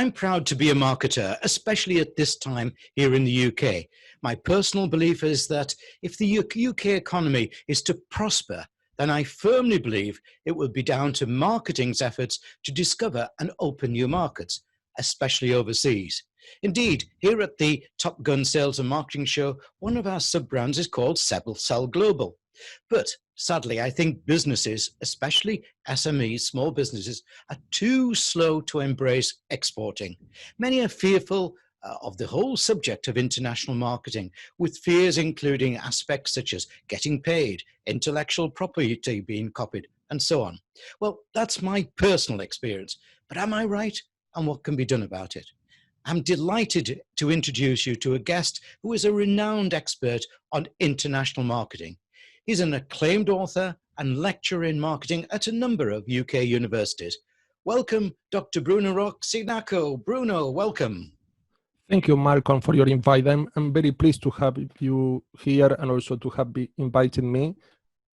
I'm proud to be a marketer, especially at this time here in the UK. My personal belief is that if the UK economy is to prosper, then I firmly believe it will be down to marketing's efforts to discover and open new markets, especially overseas. Indeed, here at the TopGun Sales and Marketing Show, one of our sub-brands is called Sell Global. But sadly, I think businesses, especially SMEs, small businesses, are too slow to embrace exporting. Many are fearful of the whole subject of international marketing, with fears including aspects such as getting paid, intellectual property being copied, and so on. Well, that's my personal experience, but am I right? And what can be done about it? I'm delighted to introduce you to a guest who is a renowned expert on international marketing. He's an acclaimed author and lecturer in marketing at a number of UK universities. Welcome, Dr. Bruno Roque Cignacco. Bruno, welcome. Thank you, Malcolm, for your invite. I'm very pleased to have you here and also to have invited me.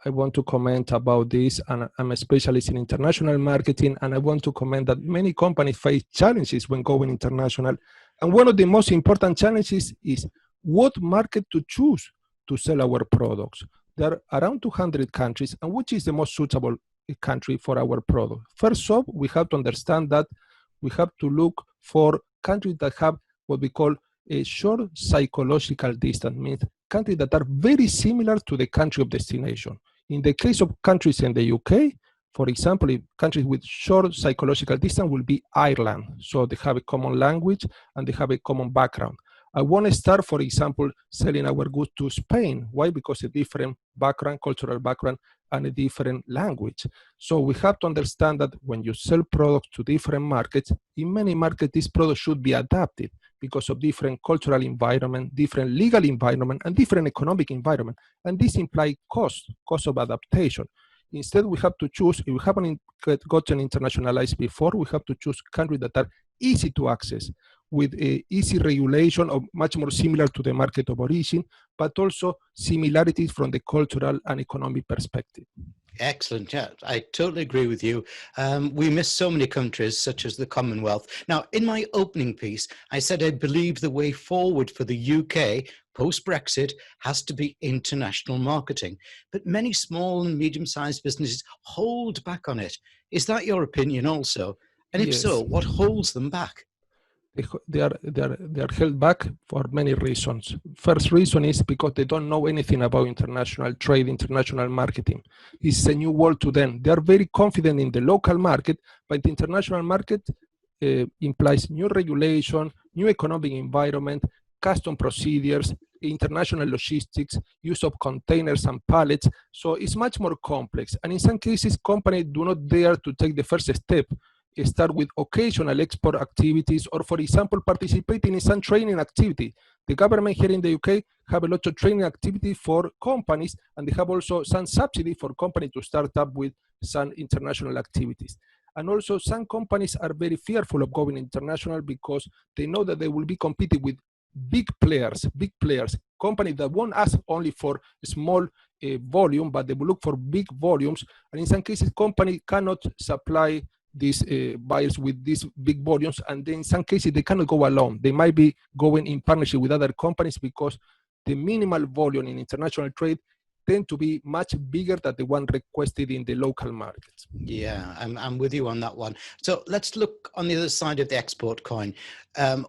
I want to comment about this, and I'm a specialist in international marketing, and I want to comment that many companies face challenges when going international. And one of the most important challenges is what market to choose to sell our products. There are around 200 countries, and which is the most suitable country for our product? First off, we have to understand that we have to look for countries that have what we call a short psychological distance, means countries that are very similar to the country of destination. In the case of countries in the UK, for example, countries with short psychological distance will be Ireland. So they have a common language and they have a common background. I want to start, for example, selling our goods to Spain. Why? Because a different background, cultural background, and a different language. So we have to understand that when you sell products to different markets, in many markets, these products should be adapted because of different cultural environment, different legal environment, and different economic environment. And this implies cost of adaptation. Instead, we have to choose, if we haven't gotten internationalized before, we have to choose countries that are easy to access, with a easy regulation or much more similar to the market of origin, but also similarities from the cultural and economic perspective. Excellent. Yeah, I totally agree with you. We miss so many countries, such as the Commonwealth. Now, in my opening piece, I said I believe the way forward for the UK post-Brexit has to be international marketing. But many small and medium-sized businesses hold back on it. Is that your opinion also? And if so, what holds them back? They are held back for many reasons. First reason is because they don't know anything about international trade, international marketing. It's a new world to them. They are very confident in the local market, but the international market implies new regulation, new economic environment, custom procedures, international logistics, use of containers and pallets. So it's much more complex. And in some cases, companies do not dare to take the first step. Start with occasional export activities, or for example, participating in some training activity. The government here in the UK have a lot of training activity for companies, and they have also some subsidy for companies to start up with some international activities. And also some companies are very fearful of going international because they know that they will be competing with big players, companies that won't ask only for small volume, but they will look for big volumes. And in some cases, companies cannot supply these buyers with these big volumes, and then in some cases they cannot go alone. They might be going in partnership with other companies because the minimal volume in international trade tend to be much bigger than the one requested in the local markets. Yeah, I'm with you on that one. So let's look on the other side of the export coin.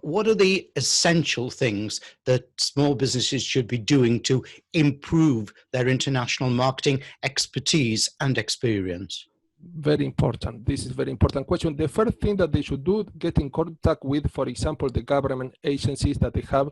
What are the essential things that small businesses should be doing to improve their international marketing expertise and experience? Very important. This is a very important question. The first thing that they should do, get in contact with, for example, the government agencies that they have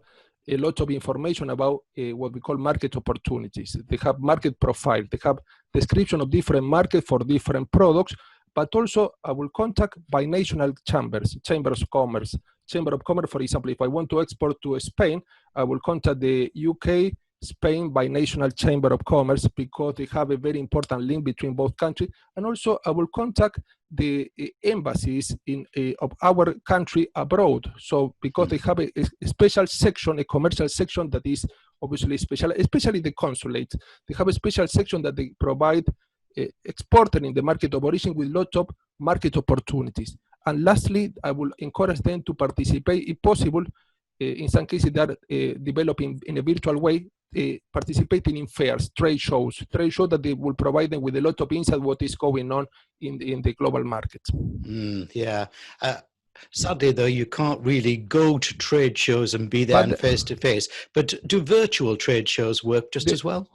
a lot of information about what we call market opportunities. They have market profile. They have description of different markets for different products, but also I will contact binational chambers, chambers of commerce. Chamber of Commerce, for example, if I want to export to Spain, I will contact the UK Spain Binational Chamber of Commerce because they have a very important link between both countries. And also I will contact the embassies of our country abroad. So because they have a special section, a commercial section that is obviously special, especially the consulate. They have a special section that they provide exporter in the market of origin with lots of market opportunities. And lastly, I will encourage them to participate, if possible. In some cases, they are developing in a virtual way, participating in fairs, trade shows that they will provide them with a lot of insight what is going on in the global market. Yeah. Sadly, though, you can't really go to trade shows and be there face to face. But do virtual trade shows work just as well?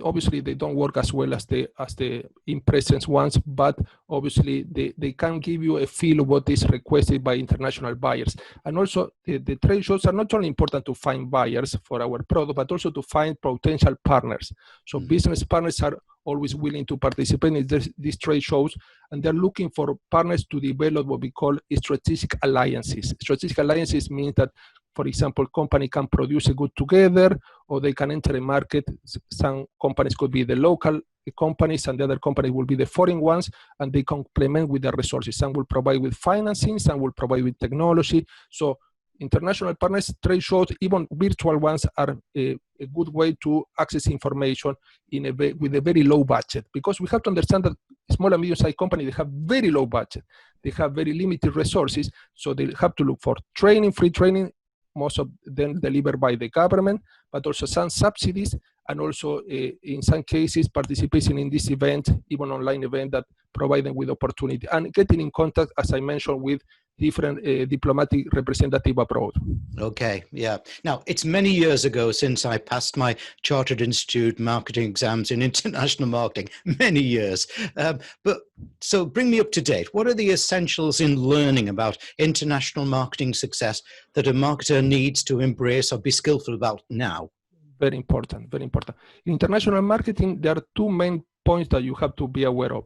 Obviously they don't work as well as the in-presence ones, but obviously they can give you a feel of what is requested by international buyers. And also the trade shows are not only important to find buyers for our product, but also to find potential partners. So business partners are always willing to participate in these trade shows, and they're looking for partners to develop what we call strategic alliances. Strategic alliances means that, for example, company can produce a good together, or they can enter a market. Some companies could be the local companies, and the other companies will be the foreign ones, and they complement with their resources. Some will provide with financing, some will provide with technology. So international partners, trade shows, even virtual ones, are a good way to access information with a very low budget. Because we have to understand that small and medium-sized companies, they have very low budget. They have very limited resources, so they have to look for training, free training, most of them delivered by the government, but also some subsidies, and also in some cases participating in this event, even online event, that provide them with opportunity and getting in contact, as I mentioned, with different diplomatic representative abroad. Okay, yeah. Now, it's many years ago since I passed my Chartered Institute marketing exams in international marketing, many years. But so bring me up to date. What are the essentials in learning about international marketing success that a marketer needs to embrace or be skillful about now? Very important, very important. In international marketing, there are two main points that you have to be aware of.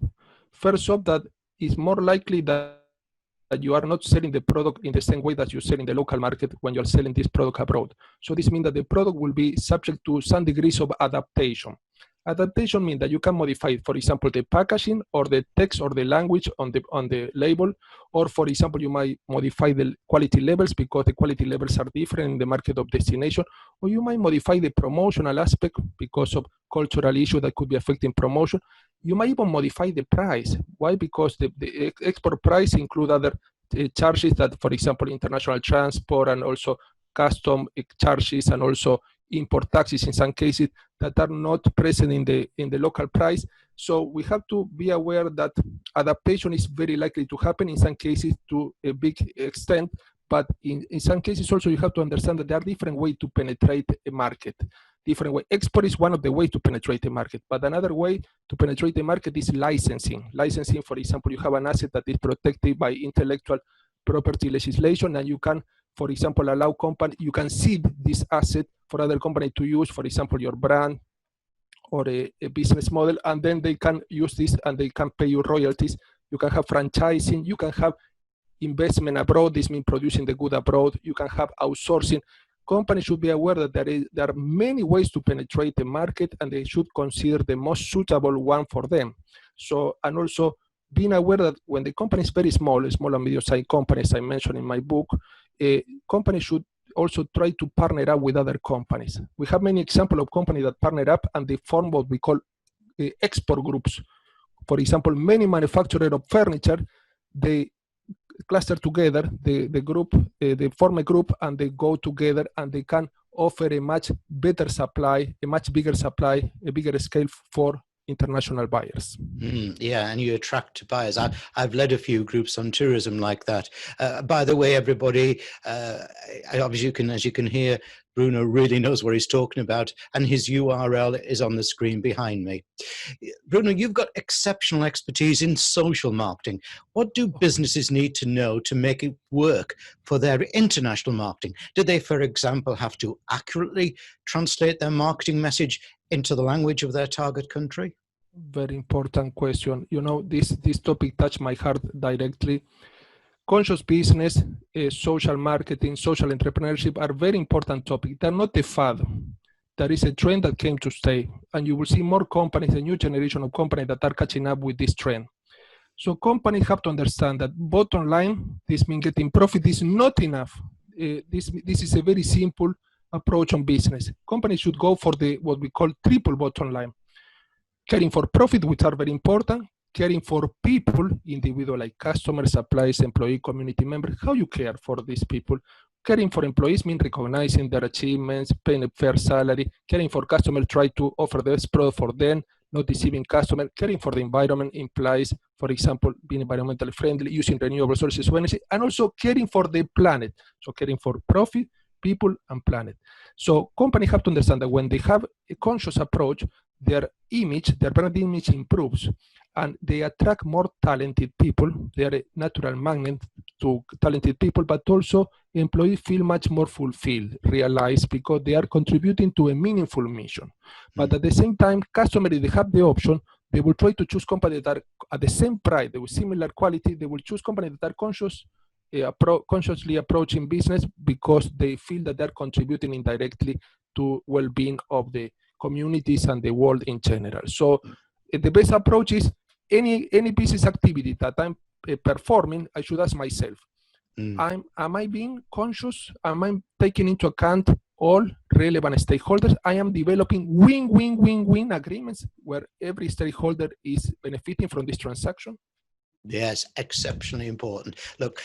First off, that it's more likely that you are not selling the product in the same way that you sell in the local market when you're selling this product abroad. So this means that the product will be subject to some degrees of adaptation. Adaptation means that you can modify, for example, the packaging or the text or the language on the label, or for example, you might modify the quality levels because the quality levels are different in the market of destination, or you might modify the promotional aspect because of cultural issues that could be affecting promotion. You might even modify the price. Why? Because the export price include other charges that, for example, international transport and also custom charges and also import taxes in some cases that are not present in the local price. So we have to be aware that adaptation is very likely to happen in some cases to a big extent, but in some cases also you have to understand that there are different ways to penetrate a market. Different way. Export is one of the ways to penetrate the market, but another way to penetrate the market is licensing. Licensing, for example, you have an asset that is protected by intellectual property legislation, and you can, for example, allow company, you can seed this asset for other company to use, for example, your brand or a business model, and then they can use this and they can pay you royalties. You can have franchising, you can have investment abroad, this means producing the good abroad, you can have outsourcing. Companies should be aware that there are many ways to penetrate the market, and they should consider the most suitable one for them. So, and also being aware that when the company is very small and medium-sized companies, I mentioned in my book, companies should also try to partner up with other companies. We have many examples of companies that partner up and they form what we call export groups. For example, many manufacturers of furniture, they cluster together, the group, they form a group and they go together and they can offer a much better supply, a much bigger supply, a bigger scale for international buyers. Yeah, and you attract buyers. I've led a few groups on tourism like that. By the way, everybody, obviously as you can hear, Bruno really knows what he's talking about, and his URL is on the screen behind me. Bruno, you've got exceptional expertise in social marketing. What do businesses need to know to make it work for their international marketing? Do they, for example, have to accurately translate their marketing message into the language of their target country? Very important question. You know, this topic touched my heart directly. Conscious business, social marketing, social entrepreneurship are very important topics. They're not a fad. There is a trend that came to stay, and you will see more companies, a new generation of companies that are catching up with this trend. So companies have to understand that bottom line, this means getting profit, is not enough. This is a very simple approach on business. Companies should go for what we call triple bottom line. Caring for profit, which are very important, caring for people, individual like customers, suppliers, employee, community members, how you care for these people. Caring for employees means recognizing their achievements, paying a fair salary. Caring for customers, try to offer the best product for them, not deceiving customers. Caring for the environment implies, for example, being environmentally friendly, using renewable sources of energy, and also caring for the planet. So caring for profit, people, and planet. So companies have to understand that when they have a conscious approach, their image, their brand image improves, and they attract more talented people. They are a natural magnet to talented people, but also employees feel much more fulfilled, realized, because they are contributing to a meaningful mission. But at the same time, customers, if they have the option, they will try to choose companies that are at the same price, with similar quality. They will choose companies that are consciously approaching business because they feel that they're contributing indirectly to well-being of the communities and the world in general. So the best approach is any business activity that I'm performing, I should ask myself, am I being conscious? Am I taking into account all relevant stakeholders? I am developing win-win-win-win agreements where every stakeholder is benefiting from this transaction. Yes, exceptionally important. Look,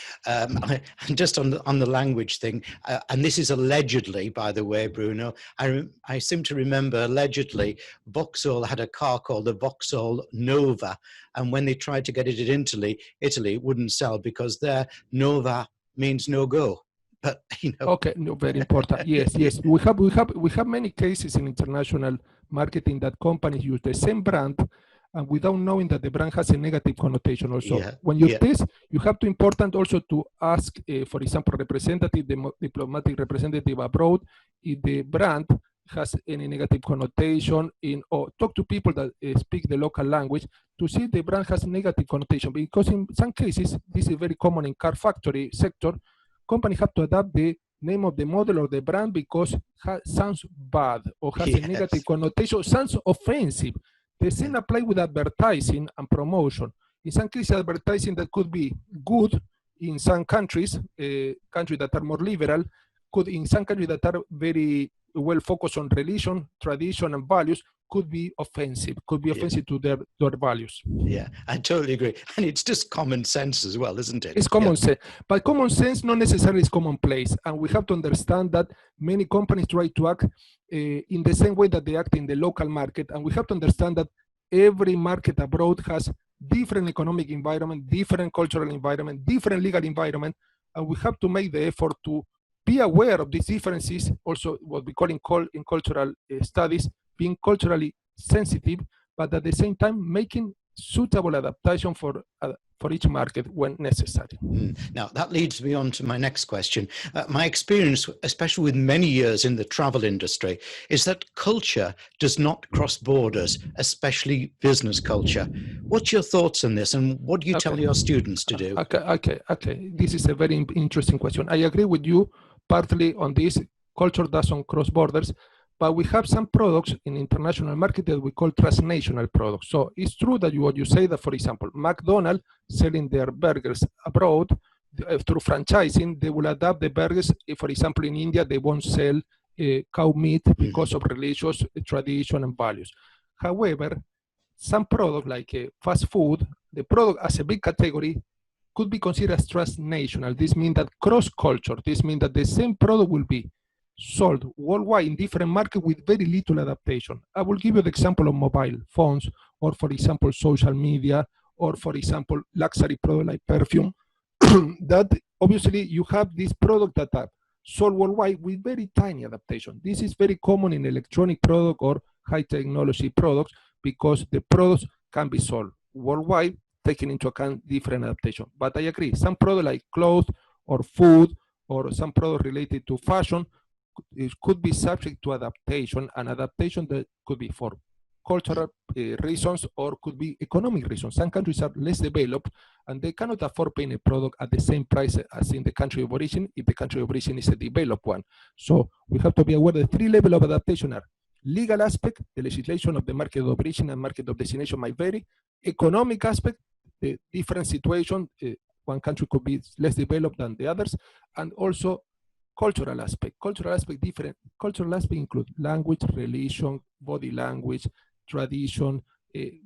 just on the language thing, and this is allegedly, by the way, Bruno, I seem to remember allegedly Vauxhall had a car called the Vauxhall Nova, and when they tried to get it in Italy, it wouldn't sell because their Nova means no go. But you know. Okay, no, very important. Yes, yes. We have many cases in international marketing that companies use the same brand and without knowing that the brand has a negative connotation also. When you test, you have to important also to ask, for example, representative, the diplomatic representative abroad, if the brand has any negative connotation or talk to people that speak the local language to see if the brand has negative connotation. Because in some cases, this is very common in car factory sector, companies have to adapt the name of the model or the brand because it sounds bad or has a negative connotation, sounds offensive. The same apply with advertising and promotion. In some cases, advertising that could be good in some countries, countries that are more liberal, could in some countries that are very well focused on religion, tradition, and values, could be offensive, to their values. Yeah, I totally agree. And it's just common sense as well, isn't it? It's common sense. But common sense not necessarily is commonplace. And we have to understand that many companies try to act in the same way that they act in the local market. And we have to understand that every market abroad has different economic environment, different cultural environment, different legal environment. And we have to make the effort to be aware of these differences, also what we call in cultural studies, being culturally sensitive, but at the same time making suitable adaptation for each market when necessary. Now, that leads me on to my next question. My experience, especially with many years in the travel industry, is that culture does not cross borders, especially business culture. What's your thoughts on this, and what do you tell your students to do? Okay. This is a very interesting question. I agree with you partly on this. Culture doesn't cross borders, but we have some products in international market that we call transnational products. So it's true that what you say that, for example, McDonald's selling their burgers abroad through franchising, they will adapt the burgers. If, for example, in India, they won't sell cow meat because of religious tradition and values. However, some products like fast food, the product as a big category could be considered as transnational. This means that cross-culture. This means that the same product will be sold worldwide in different markets with very little adaptation. I will give you the example of mobile phones, or for example, social media, or for example, luxury product like perfume. That obviously you have this product that are sold worldwide with very tiny adaptation. This is very common in electronic product or high technology products because the products can be sold worldwide, taking into account different adaptation. But I agree, some product like clothes or food or some product related to fashion, it could be subject to adaptation, and adaptation that could be for cultural reasons or could be economic reasons. Some countries are less developed and they cannot afford paying a product at the same price as in the country of origin if the country of origin is a developed one. So we have to be aware that 3 levels of adaptation are legal aspect, the legislation of the market of origin and market of destination might vary. Economic aspect, the different situation, one country could be less developed than the others, and also cultural aspect. Cultural aspect different. Cultural aspect include language, religion, body language, tradition,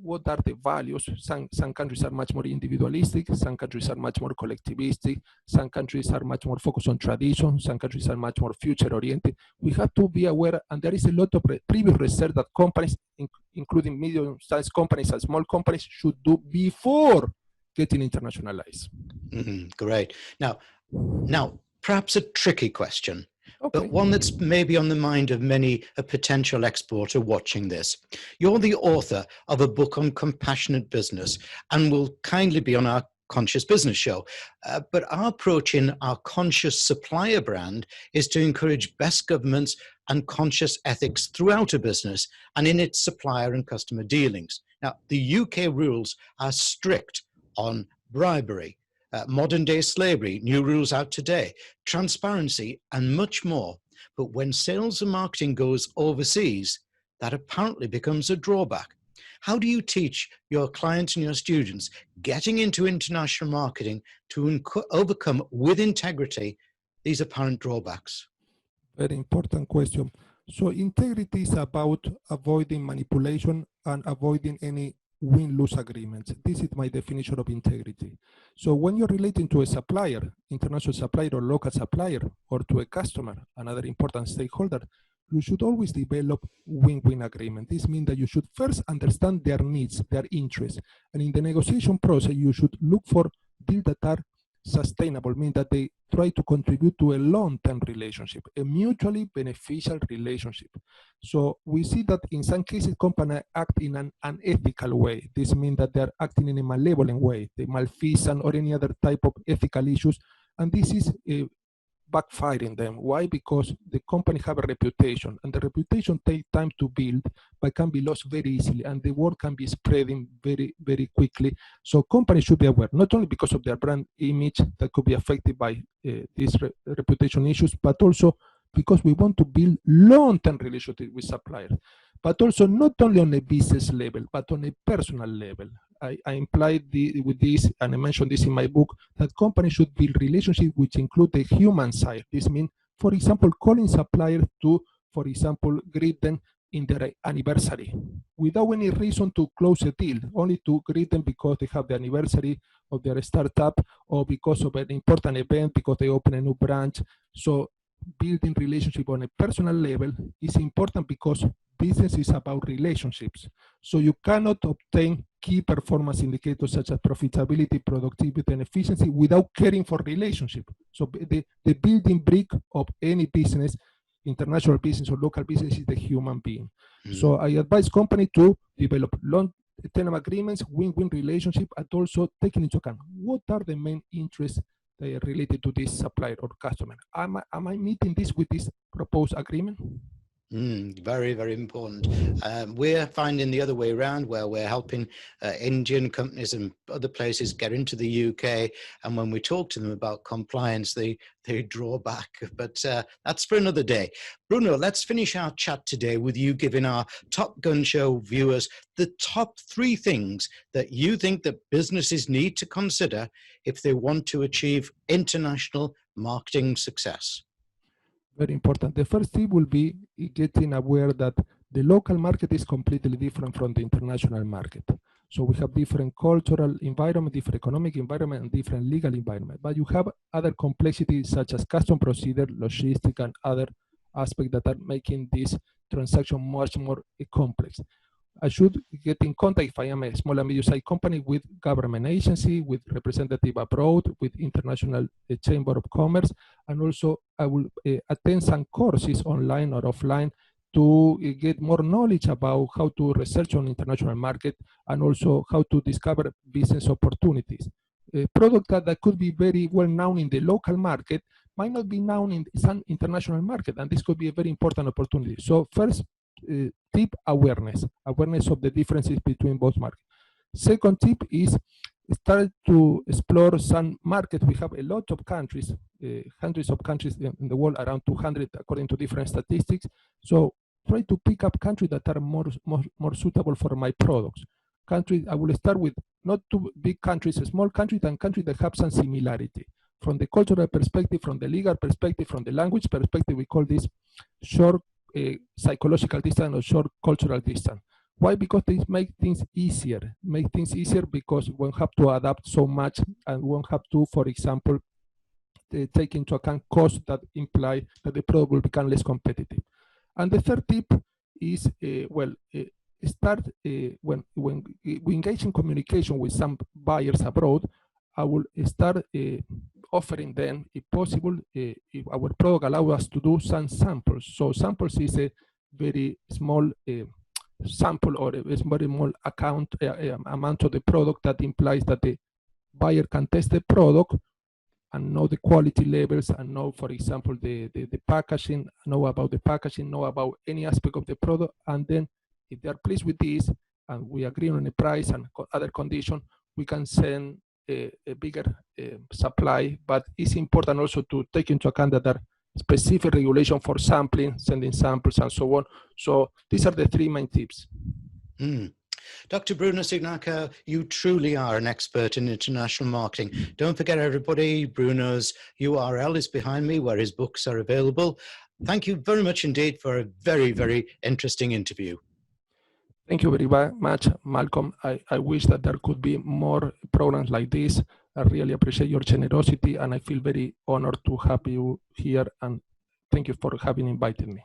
what are the values. Some countries are much more individualistic, some countries are much more collectivistic, some countries are much more focused on tradition, some countries are much more future oriented. We have to be aware, and there is a lot of previous research that companies, including medium-sized companies and small companies, should do before getting internationalized. Great. Now, perhaps a tricky question, okay, but one that's maybe on the mind of many a potential exporter watching this. You're the author of a book on compassionate business and will kindly be on our Conscious Business show. But our approach in our Conscious Supplier brand is to encourage best governance and conscious ethics throughout a business and in its supplier and customer dealings. Now, the UK rules are strict on bribery, modern day slavery, new rules out today, transparency, and much more. But when sales and marketing goes overseas, that apparently becomes a drawback. How do you teach your clients and your students getting into international marketing to overcome with integrity these apparent drawbacks? Very important question. So integrity is about avoiding manipulation and avoiding any win-lose agreements. This is my definition of integrity. So when you're relating to a supplier, international supplier or local supplier, or to a customer, another important stakeholder, you should always develop win-win agreement. This means that you should first understand their needs, their interests. And in the negotiation process, you should look for deals that are sustainable, means that they try to contribute to a long-term relationship, a mutually beneficial relationship. So we see that in some cases, companies act in an unethical way. This means that they're acting in a malevolent way, they malfeasance or any other type of ethical issues. And this is backfiring them. Why? Because the company have a reputation, and the reputation takes time to build, but can be lost very easily, and the word can be spreading very, very quickly. So companies should be aware, not only because of their brand image that could be affected by these reputation issues, but also because we want to build long-term relationships with suppliers, but also not only on a business level, but on a personal level. I implied with this, and I mentioned this in my book, that companies should build relationships which include the human side. This means, for example, calling suppliers to, for example, greet them in their anniversary without any reason to close a deal, only to greet them because they have the anniversary of their startup or because of an important event, because they open a new branch. So building relationship on a personal level is important because business is about relationships. So you cannot obtain key performance indicators such as profitability, productivity, and efficiency without caring for relationship. So the building brick of any business, international business or local business, is the human being. So I advise companies to develop long-term agreements, win-win relationship, and also taking into account what are the main interests that are related to this supplier or customer. Am I meeting this with this proposed agreement? Very, very important. We're finding the other way around, where we're helping Indian companies and other places get into the UK, and when we talk to them about compliance, they draw back. But that's for another day. Bruno, let's finish our chat today with you giving our Top Gun show viewers the top 3 things that you think that businesses need to consider if they want to achieve international marketing success. Very important. The first tip will be getting aware that the local market is completely different from the international market. So we have different cultural environment, different economic environment, and different legal environment. But you have other complexities such as custom procedure, logistics, and other aspects that are making this transaction much more complex. I should get in contact, if I am a small and medium-sized company, with government agency, with representative abroad, with international chamber of commerce, and also I will attend some courses online or offline to get more knowledge about how to research on international market and also how to discover business opportunities. A product that could be very well known in the local market might not be known in some international market, and this could be a very important opportunity. So first, tip, awareness of the differences between both markets. Second tip is start to explore some markets. We have a lot of countries, hundreds of countries in the world, around 200 according to different statistics. So try to pick up countries that are more suitable for my products. Countries, I will start with not too big countries, small countries, and countries that have some similarity. From the cultural perspective, from the legal perspective, from the language perspective, we call this short psychological distance or short cultural distance. Why? Because they make things easier. Because we don't have to adapt so much, and we don't have to, for example, take into account costs that imply that the product will become less competitive. And the third tip is, start when we engage in communication with some buyers abroad, I will start offering them, if possible, if our product allows us to do some samples. So samples is a very small sample or a very small amount of the product that implies that the buyer can test the product and know the quality levels and know, for example, the packaging, know about the packaging, know about any aspect of the product. And then if they are pleased with this and we agree on the price and other conditions, we can send a bigger supply. But it's important also to take into account that there are specific regulations for sampling, sending samples, and so on. So these are the three main tips. Dr. Bruno Cignacco, you truly are an expert in international marketing. Don't forget, everybody, Bruno's URL is behind me where his books are available. Thank you very much indeed for a very, very interesting interview. Thank you very much, Malcolm. I wish that there could be more programs like this. I really appreciate your generosity, and I feel very honored to have you here, and thank you for having invited me.